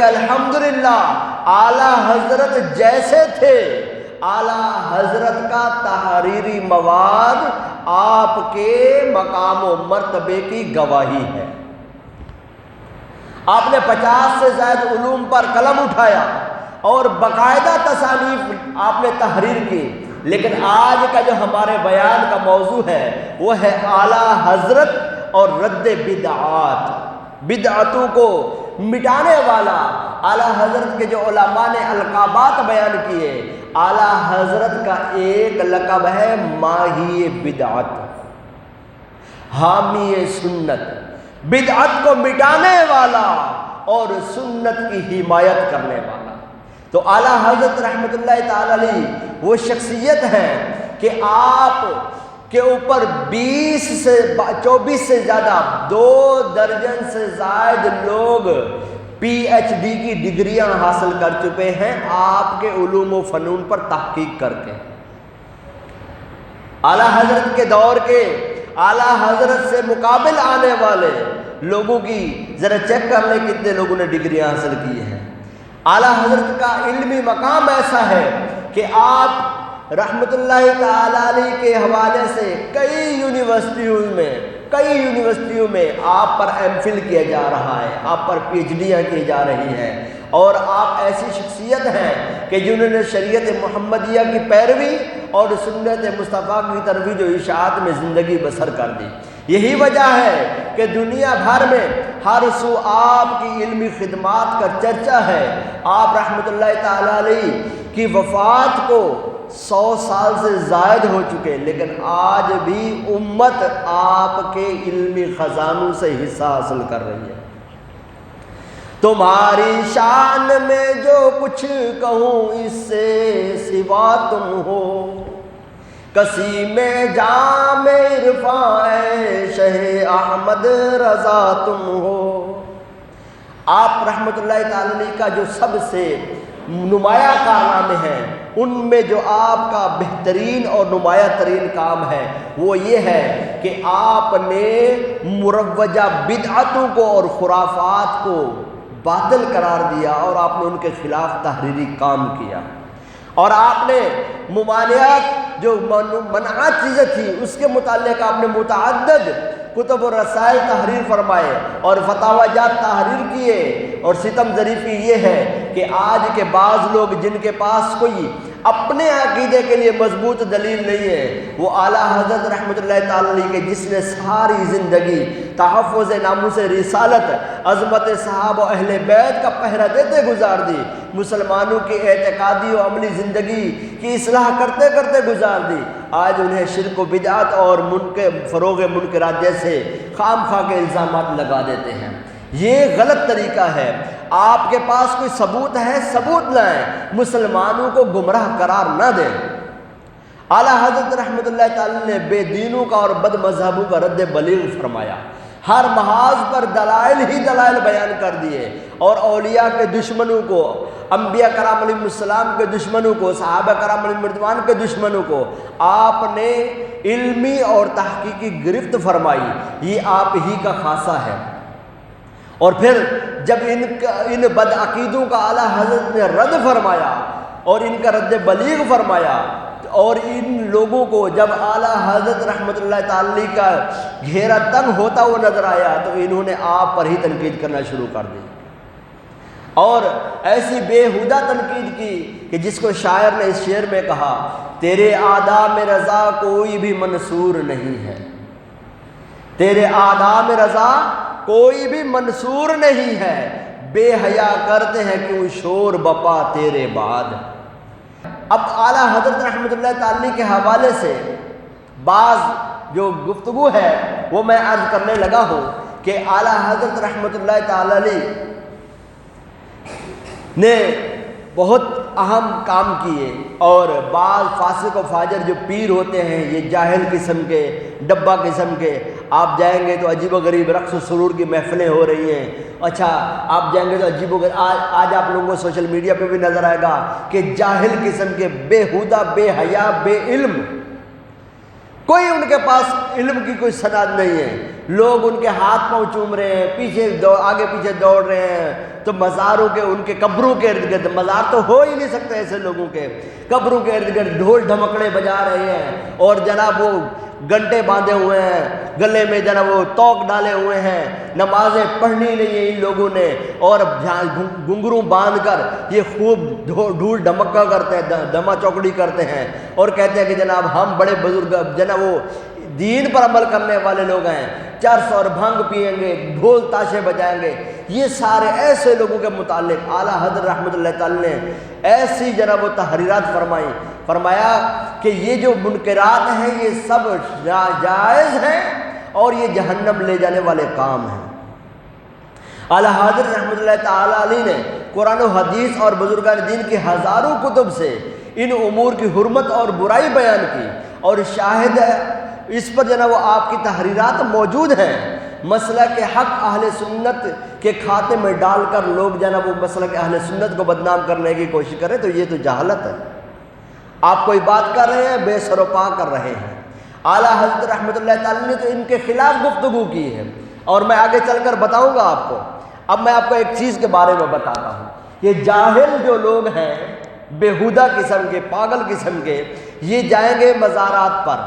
الحمدللہ اعلیٰ حضرت جیسے تھے، اعلیٰ حضرت کا تحریری مواد آپ کے مقام و مرتبے کی گواہی ہے۔ آپ نے 50 سے زائد علوم پر قلم اٹھایا اور باقاعدہ تصانیف آپ نے تحریر کی، لیکن آج کا جو ہمارے بیان کا موضوع ہے وہ ہے اعلیٰ حضرت اور رد بدعات، بدعتوں کو مٹانے والا۔ اعلیٰ حضرت کے جو علماء نے القابات بیان کیے، اعلیٰ حضرت کا ایک لقب ہے ماہی بدعت، حامی سنت، بدعت کو مٹانے والا اور سنت کی حمایت کرنے والا۔ تو اعلیٰ حضرت رحمۃ اللہ تعالی علیہ وہ شخصیت ہے کہ آپ کے اوپر 24 سے زیادہ 2 درجن سے زائد لوگ پی ایچ ڈی کی ڈگریاں حاصل کر چکے ہیں آپ کے علوم و فنون پر تحقیق کر کے۔ اعلیٰ حضرت کے دور کے اعلیٰ حضرت سے مقابل آنے والے لوگوں کی ذرا چیک کر لیں کتنے لوگوں نے ڈگریاں حاصل کی ہیں۔ اعلیٰ حضرت کا علمی مقام ایسا ہے کہ آپ رحمت اللہ تعالی علیہ کے حوالے سے کئی یونیورسٹیوں میں آپ پر ایم فل کیا جا رہا ہے، آپ پر پی ایچ ڈیاں کی جا رہی ہیں، اور آپ ایسی شخصیت ہیں کہ جنہوں نے شریعت محمدیہ کی پیروی اور سنت مصطفیٰ کی ترویج و اشاعت میں زندگی بسر کر دی۔ یہی وجہ ہے کہ دنیا بھر میں ہر سو آپ کی علمی خدمات کا چرچا ہے۔ آپ رحمت اللہ تعالی علیہ کی وفات کو 100 سال سے زائد ہو چکے، لیکن آج بھی امت آپ کے علمی خزانوں سے حصہ حاصل کر رہی ہے۔ تمہاری شان میں جو کچھ کہوں اس سے سوا تم ہو، کسی میں جام عرفان شہ احمد رضا تم ہو۔ آپ رحمت اللہ تعالی علیہ کا جو سب سے نمایاں کارنامے ہیں، ان میں جو آپ کا بہترین اور نمایاں ترین کام ہے وہ یہ ہے کہ آپ نے مروجہ بدعتوں کو اور خرافات کو باطل قرار دیا اور آپ نے ان کے خلاف تحریری کام کیا، اور آپ نے ممانعات جو منعات چیزیں تھیں اس کے متعلق آپ نے متعدد کتب و رسائل تحریر فرمائے اور فتاوی جات تحریر کیے۔ اور ستم ظریفی یہ ہے کہ آج کے بعض لوگ جن کے پاس کوئی اپنے عقیدے کے لیے مضبوط دلیل نہیں ہے، وہ اعلیٰ حضرت رحمت اللہ تعالی علیہ کے جس نے ساری زندگی تحفظ ناموس رسالت، عظمت صحابہ و اہل بیت کا پہرا دیتے گزار دی، مسلمانوں کی اعتقادی و عملی زندگی کی اصلاح کرتے کرتے گزار دی، آج انہیں شرک و بدعت اور فروغ منکرات جیسے خام خواہ کے الزامات لگا دیتے ہیں۔ یہ غلط طریقہ ہے۔ آپ کے پاس کوئی ثبوت ہے، ثبوت لائیں، مسلمانوں کو گمراہ قرار نہ دیں۔ اعلیٰ حضرت رحمت اللہ تعالی نے بے دینوں کا اور بد مذہبوں کا رد بلیغ فرمایا، ہر محاذ پر دلائل ہی دلائل بیان کر دیے، اور اولیاء کے دشمنوں کو، انبیاء کرام علیہ السلام کے دشمنوں کو، صحابہ کرام علیہ رضوان کے دشمنوں کو آپ نے علمی اور تحقیقی گرفت فرمائی۔ یہ آپ ہی کا خاصہ ہے۔ اور پھر جب ان بدعقیدوں کا اعلیٰ حضرت نے رد فرمایا اور ان کا رد بلیغ فرمایا، اور ان لوگوں کو جب اعلیٰ حضرت رحمت اللہ تعالی کا گھیرا تنگ ہوتا ہوا نظر آیا تو انہوں نے آپ پر ہی تنقید کرنا شروع کر دی، اور ایسی بےہودہ تنقید کی کہ جس کو شاعر نے اس شعر میں کہا، تیرے آداب رضا کوئی بھی منصور نہیں ہے، تیرے آداب رضا کوئی بھی منصور نہیں ہے، بے حیا کرتے ہیں کیوں شور بپا تیرے بعد۔ اب اعلیٰ حضرت رحمت اللہ تعالی کے حوالے سے بعض جو گفتگو ہے وہ میں عرض کرنے لگا ہوں کہ اعلیٰ حضرت رحمت اللہ تعالی نے بہت اہم کام کیے، اور بعض فاسق و فاجر جو پیر ہوتے ہیں، یہ جاہل قسم کے، ڈبہ قسم کے، آپ جائیں گے تو عجیب و غریب رقص و سرور کی محفلیں ہو رہی ہیں، اچھا آپ جائیں گے تو عجیب و غریب، آج آپ لوگوں کو سوشل میڈیا پہ بھی نظر آئے گا کہ جاہل قسم کے، بےہودہ، بے حیا، بے علم، کوئی ان کے پاس علم کی کوئی سند نہیں ہے، لوگ ان کے ہاتھ پاؤں چوم رہے ہیں، آگے پیچھے دوڑ رہے ہیں، تو مزاروں کے ان کے قبروں کے ارد گرد، مزار تو ہو ہی نہیں سکتے ایسے لوگوں کے، قبروں کے ارد گرد ڈھول ڈھمکڑے بجا رہے ہیں، اور جناب وہ گھنٹے باندھے ہوئے ہیں، گلے میں جناب وہ توق ڈالے ہوئے ہیں، نمازیں پڑھنی نہیں ہیں ان لوگوں نے، اور گھنگرو باندھ کر یہ خوب ڈھول ڈھمکا کرتے ہیں، دما چوکڑی کرتے ہیں، اور کہتے ہیں کہ جناب ہم بڑے بزرگ، جناب وہ دین پر عمل کرنے والے لوگ ہیں، چرس اور بھنگ پئیں گے، ڈھول تاشے بجائیں گے۔ یہ سارے ایسے لوگوں کے متعلق اعلیٰ حضرت رحمۃ اللہ تعالی نے ایسی جناب وہ تحریرات فرمایا کہ یہ جو منکرات ہیں یہ سب جائز ہیں اور یہ جہنم لے جانے والے کام ہیں۔ اعلیٰ حضرت رحمۃ اللہ تعالی علیہ نے قرآن و حدیث اور بزرگان دین کی ہزاروں کتب سے ان امور کی حرمت اور برائی بیان کی، اور شاہد ہے اس پر جناب وہ آپ کی تحریرات موجود ہیں۔ مسلک حق اہل سنت کے کھاتے میں ڈال کر لوگ جناب وہ مسلک اہل سنت کو بدنام کرنے کی کوشش کریں تو یہ تو جہالت ہے۔ آپ کوئی بات کر رہے ہیں، بے سر و پا کر رہے ہیں۔ اعلیٰ حضرت رحمۃ اللہ تعالی نے تو ان کے خلاف گفتگو کی ہے، اور میں آگے چل کر بتاؤں گا آپ کو۔ اب میں آپ کو ایک چیز کے بارے میں بتاتا ہوں، یہ جاہل جو لوگ ہیں، بےہودہ قسم کے، پاگل قسم کے، یہ جائیں گے مزارات پر۔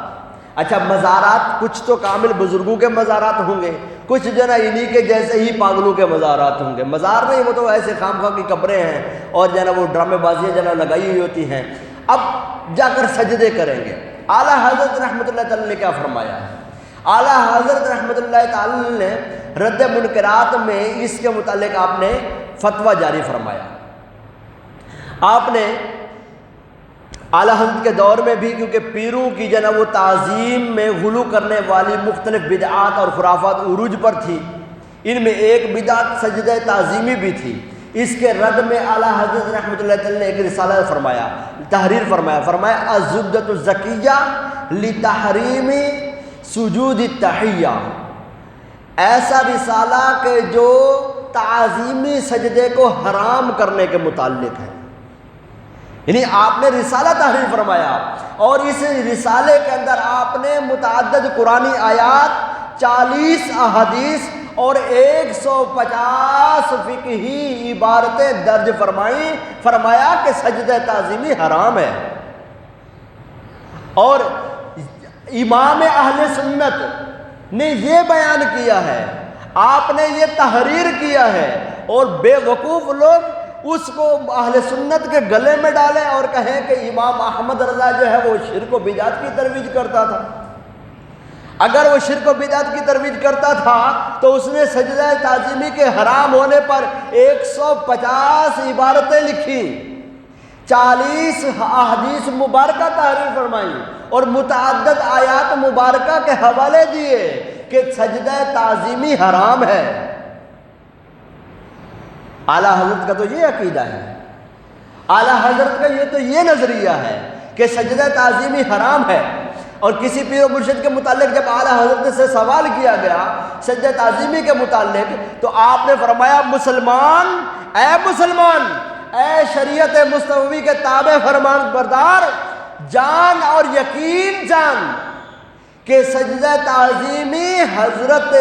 اچھا، مزارات کچھ تو کامل بزرگوں کے مزارات ہوں گے، کچھ جو نا انہی کے جیسے ہی پاگلوں کے مزارات ہوں گے۔ مزار نہیں، وہ تو ایسے خام خواہ کی قبریں ہیں، اور جو نا وہ ڈرامے بازیاں جو نا لگائی ہوئی ہوتی ہیں۔ اب جا کر سجدے کریں گے۔ اعلیٰ حضرت رحمۃ اللہ تعالی نے کیا فرمایا ہے؟ اعلیٰ حضرت رحمۃ اللہ تعالی نے رد منکرات میں اس کے متعلق آپ نے فتویٰ جاری فرمایا۔ آپ نے اعلیٰ حضرت کے دور میں بھی، کیونکہ پیروں کی جناب وہ تعظیم میں غلو کرنے والی مختلف بدعات اور خرافات عروج پر تھی، ان میں ایک بدعت سجدہ تعظیمی بھی تھی۔ اس کے رد میں اعلیٰ حضرت رحمۃ اللہ تعالی نے ایک رسالہ فرمایا، تحریر فرمایا الزبدۃ الزکیہ لتحریم سجود التحیہ، ایسا رسالہ کہ جو تعظیمی سجدے کو حرام کرنے کے متعلق ہے۔ یعنی آپ نے رسالہ تحریر فرمایا، اور اس رسالے کے اندر آپ نے متعدد قرآنی آیات، 40 احادیث اور 150 فقہی عبارتیں درج فرمایا کہ سجدہ تعظیمی حرام ہے۔ اور امام اہل سنت نے یہ بیان کیا ہے، آپ نے یہ تحریر کیا ہے، اور بے وقوف لوگ اس کو اہل سنت کے گلے میں ڈالیں اور کہیں کہ امام احمد رضا جو ہے وہ شرک و بدعت کی ترویج کرتا تھا۔ اگر وہ شرک و بدعت کی ترویج کرتا تھا تو اس نے سجدہ تعظیمی کے حرام ہونے پر 150 عبارتیں لکھی، 40 احادیث مبارکہ تحریر فرمائی، اور متعدد آیات مبارکہ کے حوالے دیے کہ سجدہ تعظیمی حرام ہے۔ اعلیٰ حضرت کا تو یہ عقیدہ ہے، اعلیٰ حضرت کا یہ نظریہ ہے کہ سجدہ تعظیمی حرام ہے۔ اور کسی پیر و مرشد کے متعلق جب اعلیٰ حضرت سے سوال کیا گیا سجدہ تعظیمی کے متعلق، تو آپ نے فرمایا مسلمان، اے شریعت مصطفی کے تابع فرمان بردار، جان اور یقین جان کہ سجدہ تعظیمی حضرت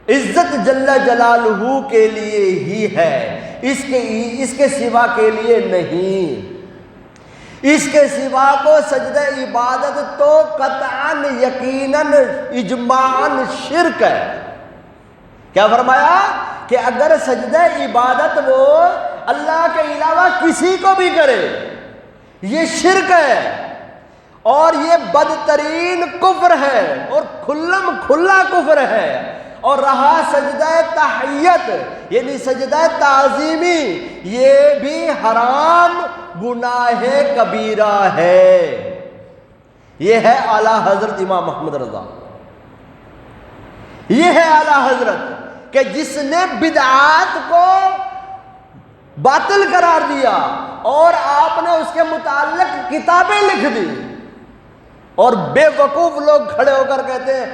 عزت جل جلالہ کے لیے ہی ہے، اس کے سوا کے لیے نہیں۔ اس کے سوا کو سجدہ عبادت تو قطعاً یقیناً اجماعاً شرک ہے۔ کیا فرمایا کہ اگر سجدہ عبادت وہ اللہ کے علاوہ کسی کو بھی کرے یہ شرک ہے، اور یہ بدترین کفر ہے، اور کھلم کھلا کفر ہے۔ اور رہا سجدہ تحیت یعنی سجدہ تعظیمی، یہ بھی حرام گناہ کبیرہ ہے۔ یہ ہے اعلیٰ حضرت امام محمد رضا، یہ ہے اعلیٰ حضرت کہ جس نے بدعات کو باطل قرار دیا، اور آپ نے اس کے متعلق کتابیں لکھ دی، اور بے وقوف لوگ کھڑے ہو کر کہتے ہیں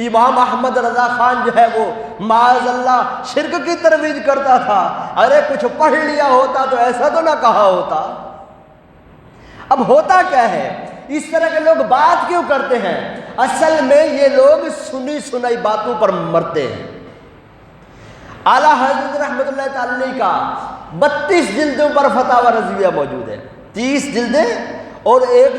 امام احمد رضا خان جو ہے وہ معاذ اللہ شرک کی ترویج کرتا تھا۔ ارے کچھ پڑھ لیا ہوتا تو ایسا تو نہ کہا ہوتا۔ اب ہوتا کیا ہے، اس طرح کے لوگ بات کیوں کرتے ہیں؟ اصل میں یہ لوگ سنی سنائی باتوں پر مرتے ہیں۔ اعلیٰ حضرت رحمۃ اللہ تعالی کا 32 جلدوں پر فتاوی رضویہ موجود ہے، 30 جلدیں اور ایک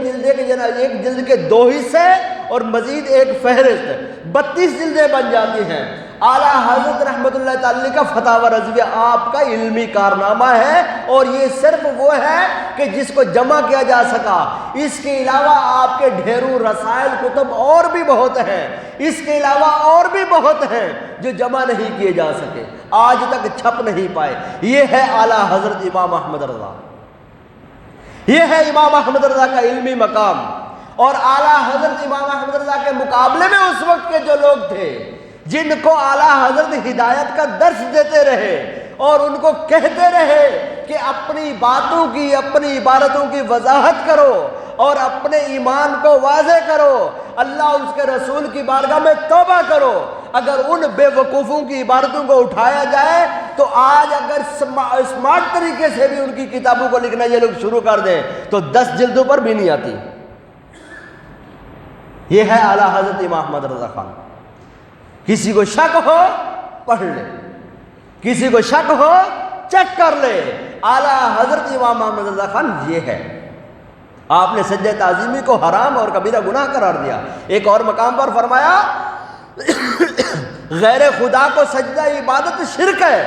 جلد کے 2 حصے اور مزید ایک فہرست، 32 جلدیں بن جاتی ہیں۔ اعلیٰ حضرت رحمۃ اللہ تعالی کا فتاوی رضویہ آپ کا علمی کارنامہ ہے، اور یہ صرف وہ ہے کہ جس کو جمع کیا جا سکا۔ اس کے علاوہ آپ کے ڈھیروں رسائل کتب اور بھی بہت ہیں، اس کے علاوہ اور بھی بہت ہیں جو جمع نہیں کیے جا سکے، آج تک چھپ نہیں پائے۔ یہ ہے اعلیٰ حضرت امام احمد رضا، یہ ہے امام احمد رضا کا علمی مقام۔ اور اعلیٰ حضرت امام احمد رضا کے مقابلے میں اس وقت کے جو لوگ تھے، جن کو اعلیٰ حضرت ہدایت کا درس دیتے رہے اور ان کو کہتے رہے کہ اپنی باتوں کی، اپنی عبارتوں کی وضاحت کرو اور اپنے ایمان کو واضح کرو، اللہ اور اس کے رسول کی بارگاہ میں توبہ کرو، اگر ان بے وقوفوں کی عبارتوں کو اٹھایا جائے تو آج اگر اسمارٹ طریقے سے بھی ان کی کتابوں کو لکھنا یہ لوگ شروع کر دیں تو 10 جلدوں پر بھی نہیں آتی۔ یہ ہے اعلیٰ حضرت امام احمد رضا خان۔ کسی کو شک ہو پڑھ لے، کسی کو شک ہو چیک کر لے، اعلیٰ حضرت امام احمد رضا خان یہ ہے۔ آپ نے سجدہ تعظیمی کو حرام اور کبیرہ گناہ قرار دیا۔ ایک اور مقام پر فرمایا غیر خدا کو سجدہ عبادت شرک ہے،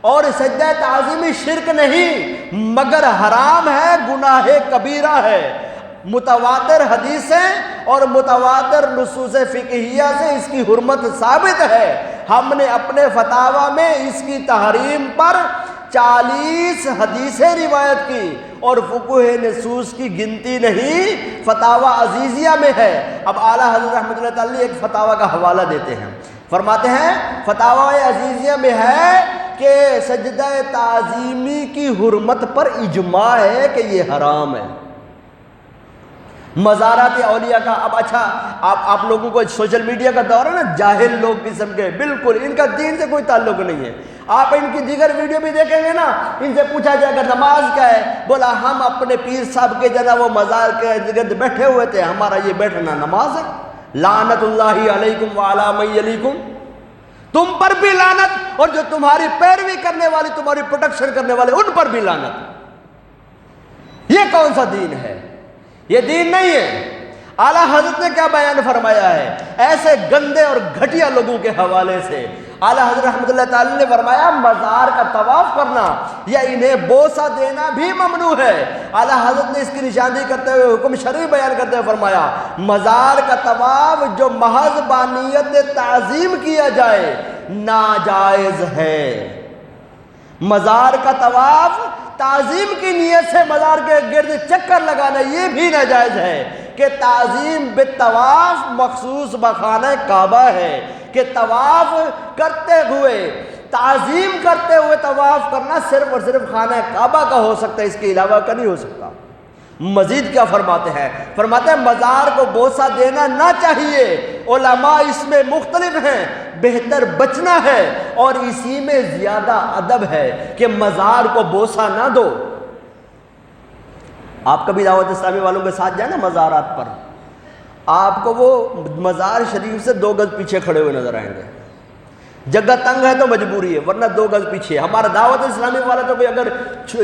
اور سجدہ تعظیمی شرک نہیں مگر حرام ہے، گناہ کبیرہ ہے۔ متواتر حدیثیں اور متواتر نصوص فقہیہ سے اس کی حرمت ثابت ہے۔ ہم نے اپنے فتاوی میں اس کی تحریم پر 40 حدیثیں روایت کی، اور فقہ نصوص کی گنتی نہیں، فتاوی عزیزیہ میں ہے۔ اب اعلیٰ حضرت رحمۃ اللہ تعالی ایک فتاوی کا حوالہ دیتے ہیں، فرماتے ہیں فتاوی عزیزیہ میں ہے کہ سجدہ تعظیمی کی حرمت پر اجماع ہے کہ یہ حرام ہے۔ مزارات اولیاء کا، اب اچھا آپ لوگوں کو سوشل میڈیا کا دور ہے نا، جاہل لوگ قسم کے، بالکل ان کا دین سے کوئی تعلق نہیں ہے۔ آپ ان کی دیگر ویڈیو بھی دیکھیں گے نا، ان سے پوچھا جائے گا نماز کیا ہے، بولا ہم اپنے پیر صاحب کے جناب وہ مزار کے گرد بیٹھے ہوئے تھے، ہمارا یہ بیٹھنا نماز ہے۔ لعنت اللہ علیکم وعلی من یلیکم، تم پر بھی لعنت، اور جو تمہاری پیروی کرنے والے، تمہاری پروٹیکشن کرنے والے، ان پر بھی لعنت۔ یہ کون سا دین ہے؟ یہ دین نہیں ہے۔ اعلیٰ حضرت نے کیا بیان فرمایا ہے ایسے گندے اور گھٹیا لوگوں کے حوالے سے؟ اعلیٰ حضرت رحمۃ اللہ تعالی نے فرمایا مزار کا طواف کرنا یا انہیں بوسہ دینا بھی ممنوع ہے۔ اعلیٰ حضرت نے اس کی نشاندہی کرتے ہوئے حکم شرعی بیان کرتے ہوئے فرمایا مزار کا طواف جو محض بانیت تعظیم کیا جائے ناجائز ہے۔ مزار کا طواف تعظیم کی نیت سے مزار کے گرد چکر لگانا یہ بھی ناجائز ہے کہ تعظیم بالطواف مخصوص بخانہ کعبہ ہے، کہ طواف کرتے ہوئے، تعظیم کرتے ہوئے طواف کرنا صرف اور صرف خانہ کعبہ کا ہو سکتا ہے، اس کے علاوہ کا نہیں ہو سکتا۔ مزید کیا فرماتے ہیں؟ فرماتے ہیں مزار کو بوسہ دینا نہ چاہیے، علماء اس میں مختلف ہیں، بہتر بچنا ہے، اور اسی میں زیادہ ادب ہے کہ مزار کو بوسہ نہ دو۔ آپ کبھی دعوت اسلامی والوں کے ساتھ جائیں نا مزارات پر، آپ کو وہ مزار شریف سے 2 گز پیچھے کھڑے ہوئے نظر آئیں گے۔ جگہ تنگ ہے تو مجبوری ہے، ورنہ 2 گز پیچھے۔ ہمارا دعوت اسلامی والا تو کوئی اگر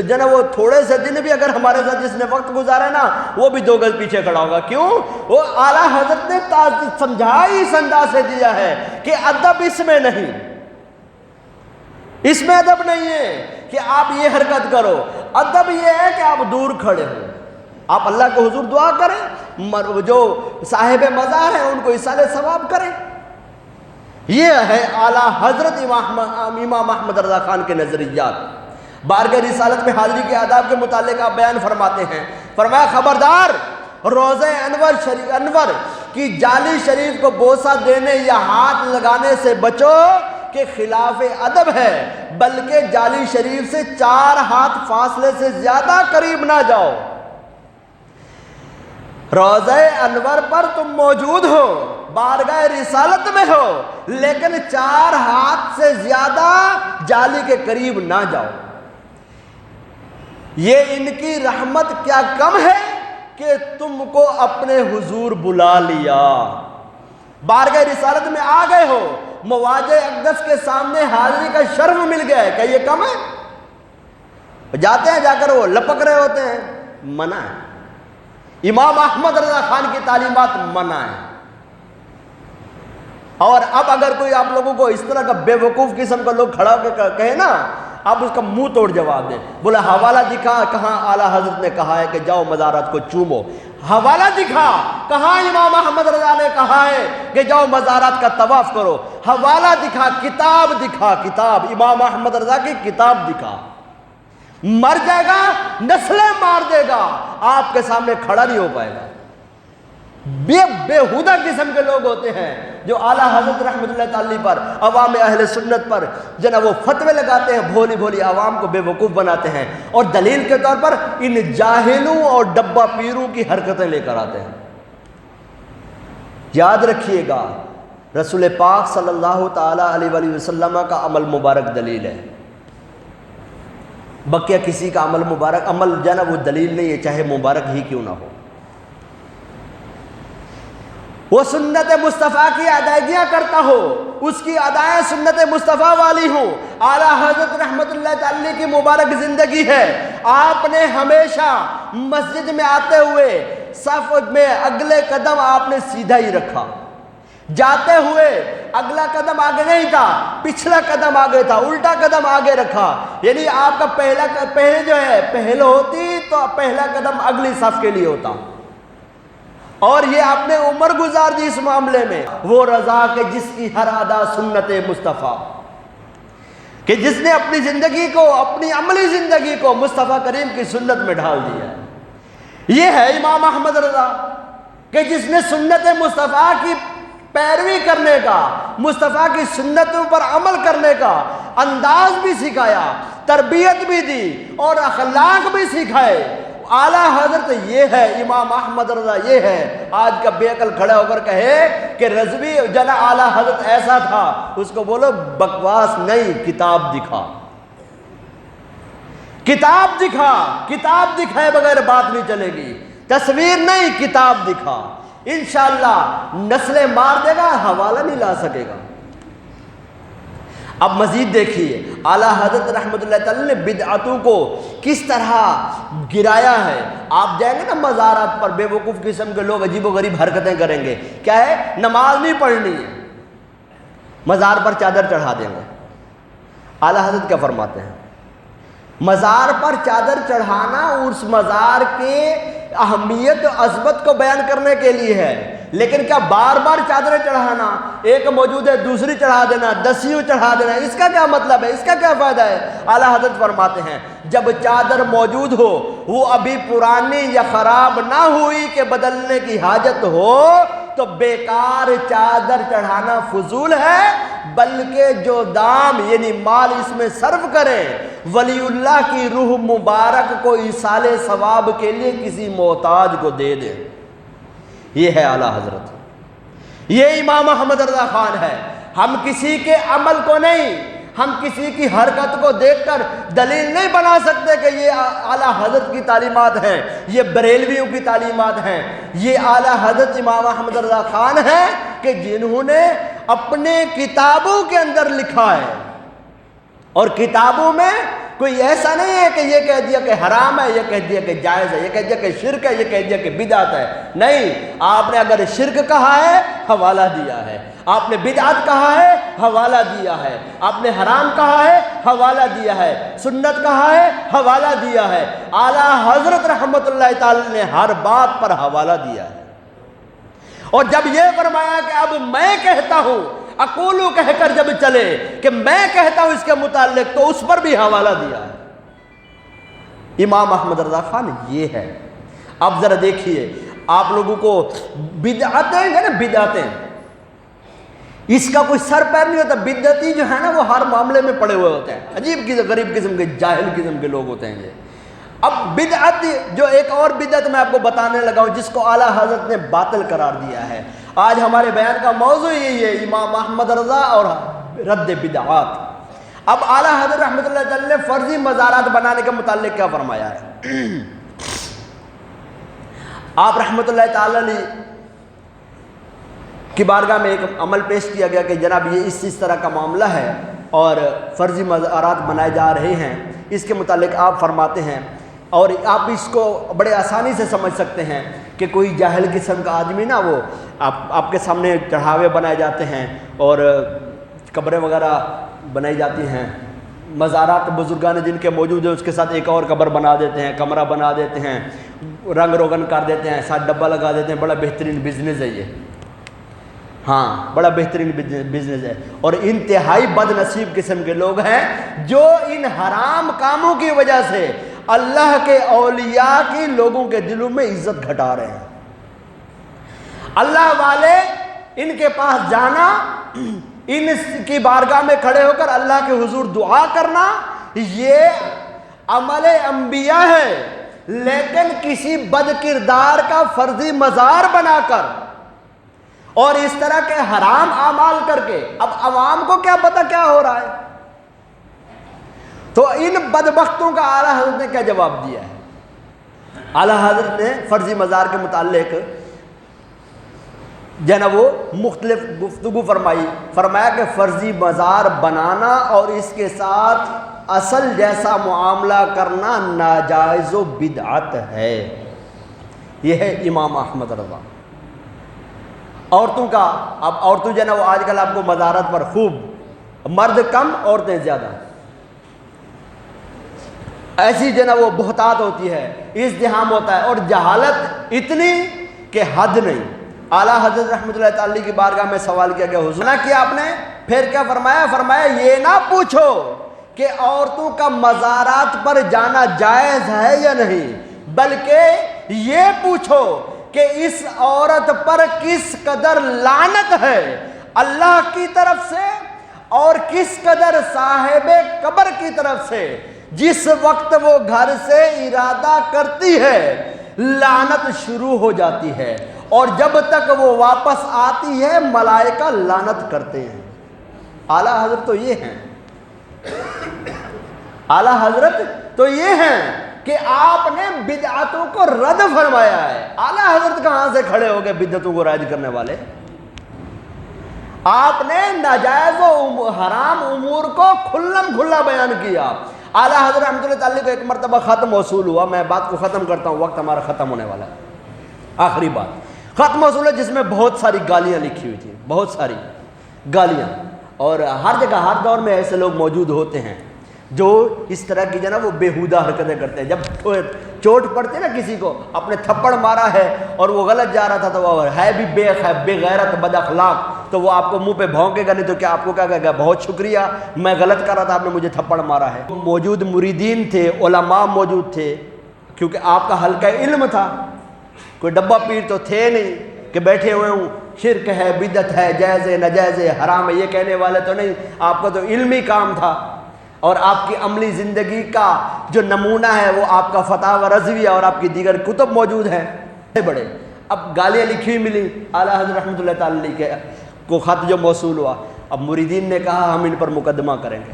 جنا وہ تھوڑے سے دن بھی اگر ہمارے ساتھ جس نے وقت گزارا ہے نا وہ بھی 2 گز پیچھے کھڑا ہوگا۔ کیوں؟ وہ اعلیٰ حضرت نے سمجھائی اس انداز سے دیا ہے کہ ادب اس میں نہیں، اس میں ادب نہیں ہے کہ آپ یہ حرکت کرو، ادب یہ ہے کہ آپ دور کھڑے ہو، آپ اللہ کو حضور دعا کریں، جو صاحب مزار ہیں ان کو ایصال ثواب کریں۔ یہ ہے اعلیٰ حضرت امام احمد رضا خان کے نظریات۔ بارگاہ رسالت میں حاضری کے آداب کے متعلق آپ بیان فرماتے ہیں، فرمایا خبردار روضہ انور کی جالی شریف کو بوسہ دینے یا ہاتھ لگانے سے بچو کہ خلاف ادب ہے، بلکہ جالی شریف سے 4 ہاتھ فاصلے سے زیادہ قریب نہ جاؤ۔ روضہ انور پر تم موجود ہو، بارگاہ رسالت میں ہو، لیکن 4 ہاتھ سے زیادہ جالی کے قریب نہ جاؤ۔ یہ ان کی رحمت کیا کم ہے کہ تم کو اپنے حضور بلا لیا، بارگاہ رسالت میں آ گئے ہو، مواجہ اقدس کے سامنے حاضری کا شرف مل گیا ہے، کیا یہ کم ہے؟ جاتے ہیں، جا کر وہ لپک رہے ہوتے ہیں، منع ہے۔ امام احمد رضا خان کی تعلیمات منع ہے۔ اور اب اگر کوئی آپ لوگوں کو اس طرح کا بے وقوف قسم کا لوگ کھڑا ہو کے کہے نا، آپ اس کا منہ توڑ جواب دیں، بولا حوالہ دکھا کہاں اعلیٰ حضرت نے کہا ہے کہ جاؤ مزارات کو چومو، حوالہ دکھا کہاں امام احمد رضا نے کہا ہے کہ جاؤ مزارات کا طواف کرو، حوالہ دکھا، کتاب دکھا، کتاب امام احمد رضا کی کتاب دکھا۔ مر جائے گا، نسلیں مار دے گا، آپ کے سامنے کھڑا نہیں ہو پائے گا۔ بےہودہ قسم کے لوگ ہوتے ہیں جو اعلیٰ حضرت رحمۃ اللہ تعالی پر، عوام اہل سنت پر جناب وہ فتوے لگاتے ہیں، بھولی بھولی عوام کو بے وقوف بناتے ہیں، اور دلیل کے طور پر ان جاہلوں اور ڈبہ پیروں کی حرکتیں لے کر آتے ہیں۔ یاد رکھیے گا، رسول پاک صلی اللہ تعالی علیہ وآلہ وسلم کا عمل مبارک دلیل ہے، بقیہ کسی کا عمل مبارک عمل جناب وہ دلیل نہیں ہے، چاہے مبارک ہی کیوں نہ ہو۔ وہ سنت مصطفیٰ کی ادائیگیاں کرتا ہو، اس کی ادائیں سنت مصطفیٰ والی ہوں۔ اعلیٰ حضرت رحمت اللہ تعالی کی مبارک زندگی ہے، آپ نے ہمیشہ مسجد میں آتے ہوئے صف میں اگلے قدم آپ نے سیدھا ہی رکھا، جاتے ہوئے اگلا قدم آگے نہیں تھا، پچھلا قدم آگے تھا، الٹا قدم آگے رکھا، یعنی آپ کا پہلے جو ہے پہلے ہوتی تو پہلا قدم اگلی صف کے لیے ہوتا، اور یہ آپ نے عمر گزار دی اس معاملے میں۔ وہ رضا کہ جس کی ہر ادا سنت مصطفیٰ، کہ جس نے اپنی زندگی کو، اپنی عملی زندگی کو مصطفیٰ کریم کی سنت میں ڈھال دیا۔ یہ ہے امام احمد رضا کہ جس نے سنت مصطفیٰ کی پیروی کرنے کا، مصطفیٰ کی سنتوں پر عمل کرنے کا انداز بھی سکھایا، تربیت بھی دی اور اخلاق بھی سکھائے۔ اعلیٰ حضرت یہ ہے، امام احمد رضا یہ ہے۔ آج کا بے عقل کھڑا ہو کر کہے کہ رضوی جنا اعلیٰ حضرت ایسا تھا، اس کو بولو بکواس نہیں، کتاب دکھا، کتاب دکھا، کتاب دکھائے بغیر بات نہیں چلے گی، تصویر نہیں، کتاب دکھا، انشاءاللہ نسلیں مار دے گا، حوالہ نہیں لا سکے گا۔ اب مزید دیکھیے اعلیٰ حضرت رحمۃ اللہ تعالی نے بدعتوں کو کس طرح گرایا ہے۔ آپ جائیں گے نا مزارات پر، بے وقوف قسم کے لوگ عجیب و غریب حرکتیں کریں گے، کیا ہے، نماز نہیں پڑھنی ہے، مزار پر چادر چڑھا دیں گے۔ اعلیٰ حضرت کیا فرماتے ہیں؟ مزار پر چادر چڑھانا اس مزار کے اہمیت و عظمت کو بیان کرنے کے لیے ہے، لیکن کیا بار بار چادریں چڑھانا، ایک موجود ہے دوسری چڑھا دینا، دسیوں چڑھا دینا، اس کا کیا مطلب ہے، اس کا کیا فائدہ ہے؟ اعلیٰ حضرت فرماتے ہیں جب چادر موجود ہو، وہ ابھی پرانی یا خراب نہ ہوئی کہ بدلنے کی حاجت ہو، تو بیکار چادر چڑھانا فضول ہے، بلکہ جو دام یعنی مال اس میں صرف کریں، ولی اللہ کی روح مبارک کو ایصال ثواب کے لیے کسی محتاج کو دے دیں۔ یہ ہے اعلیٰ حضرت، یہ امام احمد رضا خان ہے۔ ہم کسی کے عمل کو نہیں، ہم کسی کی حرکت کو دیکھ کر دلیل نہیں بنا سکتے کہ یہ اعلیٰ حضرت کی تعلیمات ہیں، یہ بریلویوں کی تعلیمات ہیں۔ یہ اعلیٰ حضرت امام احمد رضا خان ہیں کہ جنہوں نے اپنے کتابوں کے اندر لکھا ہے، اور کتابوں میں کوئی ایسا نہیں ہے کہ یہ کہہ دیا کہ حرام ہے، یہ کہہ دیا کہ جائز ہے، یہ کہہ دیا کہ شرک ہے، یہ کہہ دیا کہ بدعت ہے۔ نہیں، آپ نے اگر شرک کہا ہے حوالہ دیا ہے، آپ نے بدعت کہا ہے حوالہ دیا ہے، آپ نے حرام کہا ہے حوالہ دیا ہے، سنت کہا ہے حوالہ دیا ہے۔ اعلیٰ حضرت رحمت اللہ تعالی نے ہر بات پر حوالہ دیا ہے، اور جب یہ فرمایا کہ اب میں کہتا ہوں، اقولو کہہ کر جب چلے کہ میں کہتا ہوں اس کے متعلق، تو اس پر بھی حوالہ دیا ہے۔ امام احمد رضا خان یہ ہے۔ اب ذرا دیکھیے، آپ لوگوں کو بدعتیں ہیں نا، بدعتیں، اس کا کوئی سر پیر نہیں ہوتا۔ بدعتی جو ہے نا وہ ہر معاملے میں پڑے ہوئے ہوتے ہیں، عجیب غریب قسم کے جاہل قسم کے لوگ ہوتے ہیں یہ۔ اب بدعت جو ایک اور بدعت میں آپ کو بتانے لگا ہوں جس کو اعلیٰ حضرت نے باطل قرار دیا ہے۔ آج ہمارے بیان کا موضوع یہی ہے، امام احمد رضا اور رد بدعات۔ اب اعلیٰ حضرت رحمۃ اللہ تعالی نے فرضی مزارات بنانے کے متعلق کیا فرمایا ہے؟ آپ رحمۃ اللہ تعالی علیہ کی بارگاہ میں ایک عمل پیش کیا گیا کہ جناب یہ اس طرح کا معاملہ ہے اور فرضی مزارات بنائے جا رہے ہیں، اس کے متعلق آپ فرماتے ہیں، اور آپ اس کو بڑے آسانی سے سمجھ سکتے ہیں کہ کوئی جاہل قسم کا آدمی نا وہ آپ کے سامنے چڑھاوے بنائے جاتے ہیں اور قبریں وغیرہ بنائی جاتی ہیں، مزارات بزرگان جن کے موجود ہیں اس کے ساتھ ایک اور قبر بنا دیتے ہیں، کمرہ بنا دیتے ہیں، رنگ روغن کر دیتے ہیں، ساتھ ڈبہ لگا دیتے ہیں۔ بڑا بہترین بزنس ہے یہ، ہاں بڑا بہترین بزنس ہے، اور انتہائی بد نصیب قسم کے لوگ ہیں جو ان حرام کاموں کی وجہ سے اللہ کے اولیاء کی لوگوں کے دلوں میں عزت گھٹا رہے ہیں۔ اللہ والے ان کے پاس جانا، ان کی بارگاہ میں کھڑے ہو کر اللہ کے حضور دعا کرنا، یہ عمل انبیاء ہے، لیکن کسی بد کردار کا فرضی مزار بنا کر اور اس طرح کے حرام اعمال کر کے اب عوام کو کیا پتہ کیا ہو رہا ہے۔ تو ان بدبختوں کا اعلیٰ حضرت نے کیا جواب دیا ہے؟ اعلیٰ حضرت نے فرضی مزار کے متعلق وہ مختلف گفتگو فرمایا کہ فرضی مزار بنانا اور اس کے ساتھ اصل جیسا معاملہ کرنا ناجائز و بدعت ہے۔ یہ ہے امام احمد رضا۔ عورتوں کا، اب عورتوں وہ آج کل آپ کو مزارات پر خوب، مرد کم عورتیں زیادہ، ایسی وہ بہتات ہوتی ہے، ازدحام ہوتا ہے اور جہالت اتنی کہ حد نہیں۔ اعلیٰ حضرت رحمۃ اللہ تعالی کی بارگاہ میں سوال کیا گیا، حضور کیا آپ نے، پھر کیا فرمایا یہ نہ پوچھو کہ عورتوں کا مزارات پر جانا جائز ہے یا نہیں، بلکہ یہ پوچھو کہ اس عورت پر کس قدر لعنت ہے اللہ کی طرف سے اور کس قدر صاحب قبر کی طرف سے۔ جس وقت وہ گھر سے ارادہ کرتی ہے لعنت شروع ہو جاتی ہے، اور جب تک وہ واپس آتی ہے ملائکہ لعنت کرتے ہیں۔ اعلیٰ حضرت تو یہ ہیں، اعلیٰ حضرت تو یہ ہیں کہ آپ نے بدعتوں کو رد فرمایا ہے۔ اعلیٰ حضرت کہاں سے کھڑے ہو گئے بدعتوں کو رائج کرنے والے؟ آپ نے ناجائز و حرام امور کو کھلم کھلا بیان کیا۔ اعلیٰ حضرت رحمۃ اللہ تعالی کو ایک مرتبہ خط موصول ہوا، میں بات کو ختم کرتا ہوں، وقت ہمارا ختم ہونے والا ہے، آخری بات، خط موصول ہے جس میں بہت ساری گالیاں لکھی ہوئی تھیں، بہت ساری گالیاں، اور ہر جگہ ہر دور میں ایسے لوگ موجود ہوتے ہیں جو اس طرح کی وہ بیہودہ حرکتیں کرتے ہیں۔ جب چوٹ پڑتی نا کسی کو، اپنے تھپڑ مارا ہے اور وہ غلط جا رہا تھا تو وہ ہے بھی بے غیرت بد اخلاق، تو وہ آپ کو منہ پہ بھونکے گا، نہیں تو کیا آپ کو کیا کہے گا، بہت شکریہ میں غلط کر رہا تھا، آپ نے مجھے تھپڑ مارا ہے۔ موجود مریدین تھے، علماء موجود تھے، کیونکہ آپ کا حلقہ علم تھا، کوئی ڈبہ پیر تو تھے نہیں کہ بیٹھے ہوئے ہوں شرک ہے، بدعت ہے، جائز ہے، ناجائز ہے، حرام ہے یہ کہنے والے تو نہیں، آپ کا تو علمی کام تھا، اور آپ کی عملی زندگی کا جو نمونہ ہے وہ آپ کا فتاوی رضویہ اور آپ کی دیگر کتب موجود ہیں بڑے۔ اب گالیاں لکھی ہوئی ملی اعلیٰ حضرت رحمۃ اللہ تعالی کے کو خط جو موصول ہوا، اب مریدین نے کہا ہم ان پر مقدمہ کریں گے۔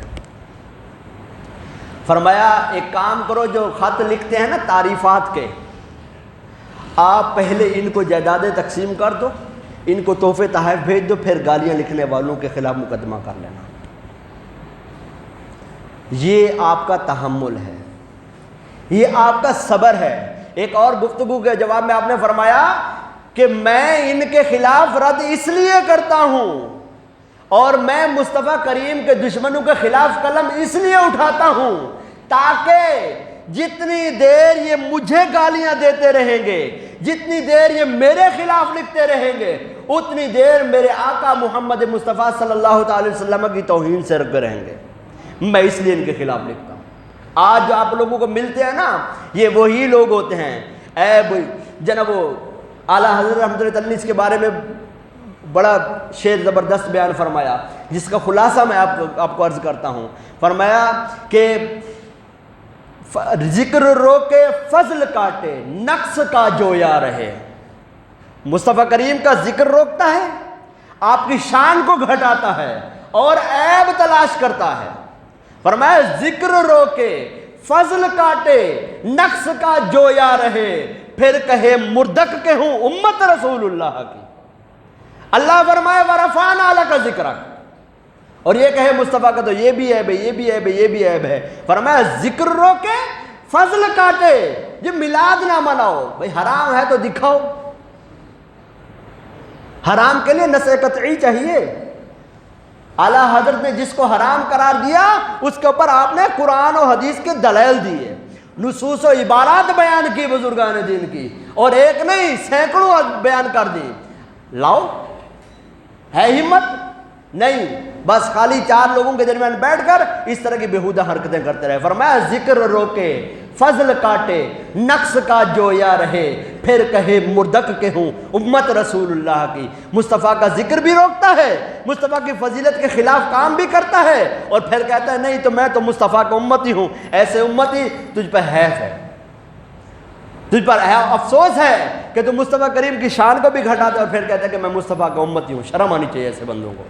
فرمایا ایک کام کرو، جو خط لکھتے ہیں نا تعریفات کے، آپ پہلے ان کو جائیدادیں تقسیم کر دو، ان کو تحفے تحائف بھیج دو، پھر گالیاں لکھنے والوں کے خلاف مقدمہ کر لینا۔ یہ آپ کا تحمل ہے، یہ آپ کا صبر ہے۔ ایک اور گفتگو کے جواب میں آپ نے فرمایا کہ میں ان کے خلاف رد اس لیے کرتا ہوں اور میں مصطفیٰ کریم کے دشمنوں کے خلاف قلم اس لیے اٹھاتا ہوں تاکہ جتنی دیر یہ مجھے گالیاں دیتے رہیں گے، جتنی دیر یہ میرے خلاف لکھتے رہیں گے، اتنی دیر میرے آقا محمد مصطفیٰ صلی اللہ تعالی وسلم کی توہین سے رکے رہیں گے۔ میں اس لیے ان کے خلاف لکھتا ہوں۔ آج جو آپ لوگوں کو ملتے ہیں نا، یہ وہی لوگ ہوتے ہیں۔ جناب اعلیٰ حضرت رحمۃ اللہ تعالی اس کے بارے میں بڑا شعر زبردست بیان فرمایا، جس کا خلاصہ میں آپ کو عرض کرتا ہوں۔ فرمایا کہ ذکر روکے فضل کاٹے، نقص کا جویا رہے۔ مصطفیٰ کریم کا ذکر روکتا ہے، آپ کی شان کو گھٹاتا ہے اور عیب تلاش کرتا ہے۔ فرمایا ذکر روکے فضل کاٹے، نقص کا جویا رہے، پھر کہے مردک کے ہوں امت رسول اللہ کی۔ اللہ فرمائے وَرَفَعْنَا لَكَ ذِكْرَكَ، اور یہ کہے مصطفیٰ کا تو یہ بھی عیب ہے، یہ بھی عیب ہے، یہ بھی عیب ہے۔ فرمایا ذکر روکے فضل کاٹے، یہ میلاد نہ مناؤ، بھئی حرام ہے تو دکھاؤ، حرام کے لیے نص قطعی چاہیے۔ اعلیٰ حضرت نے جس کو حرام قرار دیا اس کے اوپر آپ نے قرآن و حدیث کے دلائل دیے، نصوص و عبارات بیان کی بزرگان دین کی، اور ایک نہیں سینکڑوں بیان کر دی۔ لاؤ، ہے ہمت؟ نہیں، بس خالی چار لوگوں کے درمیان بیٹھ کر اس طرح کی بیہودہ حرکتیں کرتے رہے۔ فرمایا ذکر روکے فضل کاٹے، نقص کا جویا رہے، پھر کہے مردک کے ہوں امت رسول اللہ کی۔ مصطفیٰ کا ذکر بھی روکتا ہے، مصطفیٰ کی فضیلت کے خلاف کام بھی کرتا ہے، اور پھر کہتا ہے نہیں تو میں تو مصطفیٰ کا امتی ہوں۔ ایسے امتی تجھ پر حیف ہے، تجھ پر افسوس ہے کہ تم مصطفیٰ کریم کی شان کو بھی گھٹاتے اور پھر کہتے ہیں کہ میں مصطفیٰ کا امتی ہوں۔ شرم آنی چاہیے ایسے بندوں کو۔